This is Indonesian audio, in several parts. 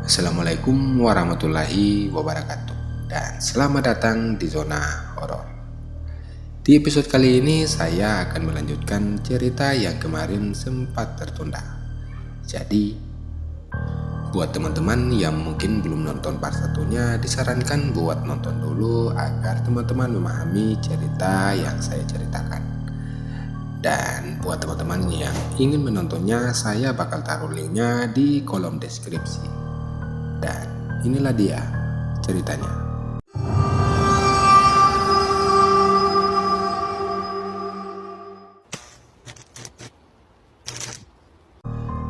Assalamualaikum warahmatullahi wabarakatuh, dan selamat datang di Zona Horor. Di episode kali ini saya akan melanjutkan cerita yang kemarin sempat tertunda. Jadi, buat teman-teman yang mungkin belum nonton part satunya, disarankan buat nonton dulu agar teman-teman memahami cerita yang saya ceritakan. Dan buat teman-teman yang ingin menontonnya, saya bakal taruh linknya di kolom deskripsi. Dan inilah dia ceritanya.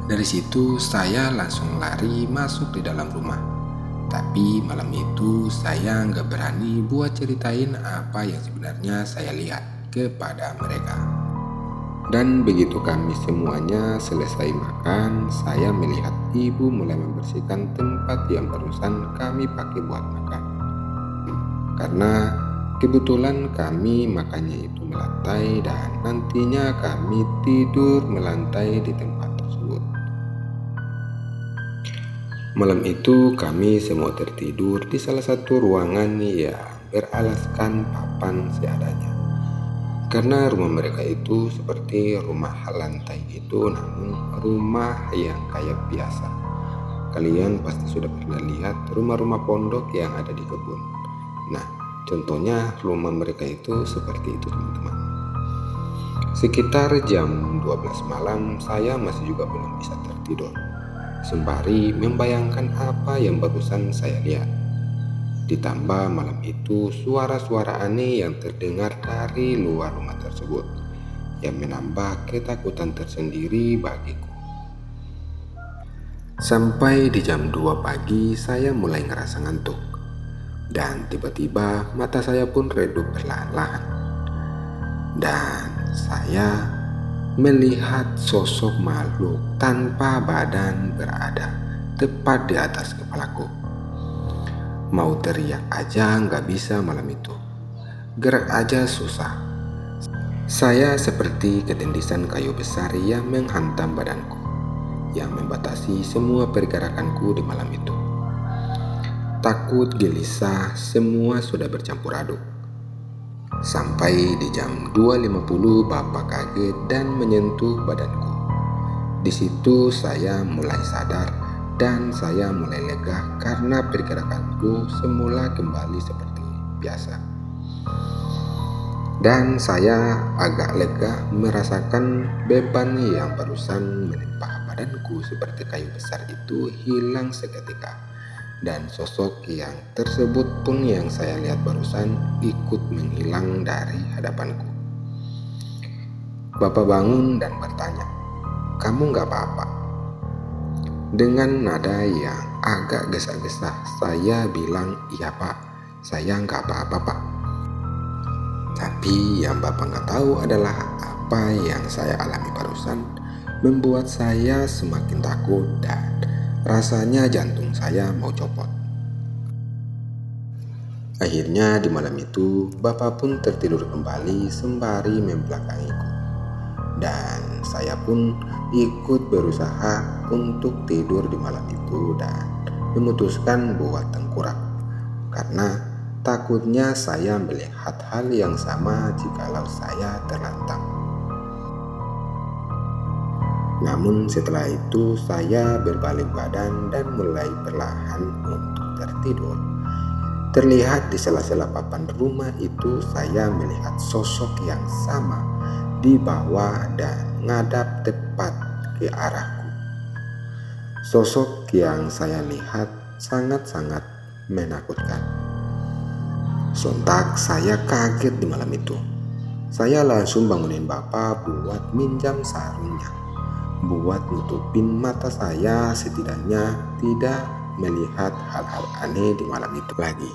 Dari situ saya langsung lari masuk di dalam rumah. Tapi malam itu saya nggak berani buat ceritain apa yang sebenarnya saya lihat kepada mereka. Dan begitu kami semuanya selesai makan, saya melihat ibu mulai membersihkan tempat yang barusan kami pakai buat makan. Karena kebetulan kami makannya itu melantai dan nantinya kami tidur melantai di tempat tersebut. Malam itu kami semua tertidur di salah satu ruangan yang beralaskan papan seadanya. Karena rumah mereka itu seperti rumah lantai gitu, namun rumah yang kayak biasa. Kalian pasti sudah pernah lihat rumah-rumah pondok yang ada di kebun. Nah, contohnya rumah mereka itu seperti itu, teman-teman. Sekitar jam 12 malam saya masih juga belum bisa tertidur, sembari membayangkan apa yang barusan saya lihat. Ditambah malam itu suara-suara aneh yang terdengar dari luar rumah tersebut, yang menambah ketakutan tersendiri bagiku. Sampai di jam 2 pagi saya mulai ngerasa ngantuk. Dan tiba-tiba mata saya pun redup perlahan-lahan. Dan saya melihat sosok makhluk tanpa badan berada tepat di atas kepalaku. Mau teriak aja nggak bisa malam itu. Gerak aja susah. Saya seperti ketendisan kayu besar yang menghantam badanku, yang membatasi semua pergerakanku di malam itu. Takut, gelisah, semua sudah bercampur aduk. Sampai di jam 2.50 Bapak kaget dan menyentuh badanku. Di situ saya mulai sadar dan saya mulai lega karena pergerakanku semula kembali seperti biasa. Dan saya agak lega merasakan beban yang barusan menimpa badanku seperti kayu besar itu hilang seketika. Dan sosok yang tersebut pun yang saya lihat barusan ikut menghilang dari hadapanku. Bapak bangun dan bertanya, "Kamu nggak apa-apa?" Dengan nada yang agak gesa-gesa, saya bilang, "Iya Pak, saya nggak apa-apa Pak." Tapi yang Bapak nggak tahu adalah apa yang saya alami barusan membuat saya semakin takut dan rasanya jantung saya mau copot. Akhirnya di malam itu Bapak pun tertidur kembali sembari membelakangiku. Dan saya pun ikut berusaha untuk tidur di malam itu dan memutuskan buat tengkurap. Karena takutnya saya melihat hal yang sama jikalau saya terlantang. Namun setelah itu saya berbalik badan dan mulai perlahan untuk tertidur. Terlihat di sela-sela papan rumah itu saya melihat sosok yang sama di bawah dan ngadap tepat ke arahku. Sosok yang saya lihat sangat-sangat menakutkan. Sontak saya kaget di malam itu. Saya langsung bangunin Bapak buat minjam sarungnya, buat nutupin mata saya setidaknya tidak melihat hal-hal aneh di malam itu lagi.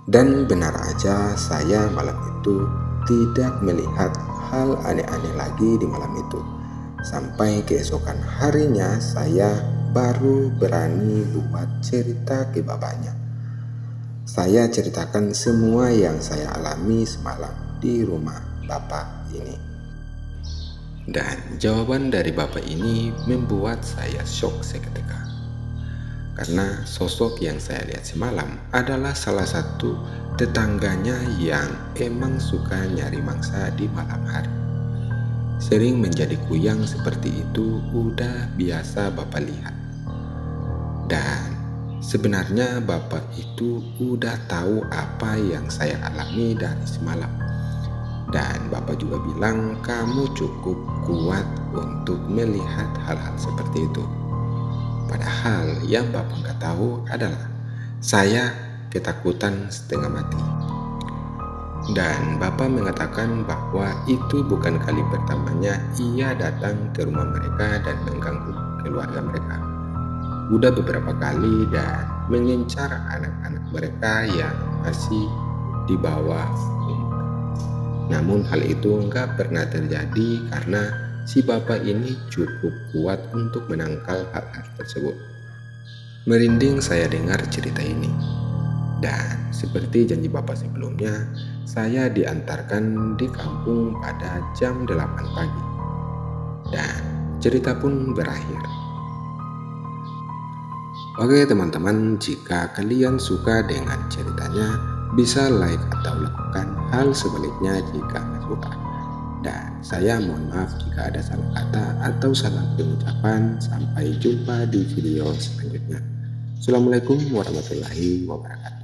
Dan benar aja saya malam itu tidak melihat hal aneh-aneh lagi di malam itu. Sampai keesokan harinya saya baru berani buat cerita ke bapaknya. Saya ceritakan semua yang saya alami semalam di rumah Bapak ini. Dan jawaban dari Bapak ini membuat saya shock seketika. karena sosok yang saya lihat semalam adalah salah satu tetangganya yang emang suka nyari mangsa di malam hari. Sering menjadi kuyang seperti itu udah biasa Bapak lihat. Dan sebenarnya Bapak itu udah tahu apa yang saya alami dari semalam. Dan Bapak juga bilang kamu cukup kuat untuk melihat hal-hal seperti itu. Padahal yang Bapak nggak tahu adalah saya ketakutan setengah mati. Dan Bapak mengatakan bahwa itu bukan kali pertamanya ia datang ke rumah mereka dan mengganggu keluarga mereka. Udah beberapa kali dan mengincar anak-anak mereka yang masih di bawah umur. Namun hal itu nggak pernah terjadi karena si bapak ini cukup kuat untuk menangkal hal-hal tersebut. Merinding saya dengar cerita ini. Dan seperti janji bapak sebelumnya, saya diantarkan di kampung pada jam 8 pagi. Dan cerita pun berakhir. Oke teman-teman, jika kalian suka dengan ceritanya, bisa like atau lakukan hal sebaliknya jika nggak suka. Dan saya mohon maaf jika ada salah kata atau salah pengucapan. Sampai jumpa di video selanjutnya. Assalamualaikum warahmatullahi wabarakatuh.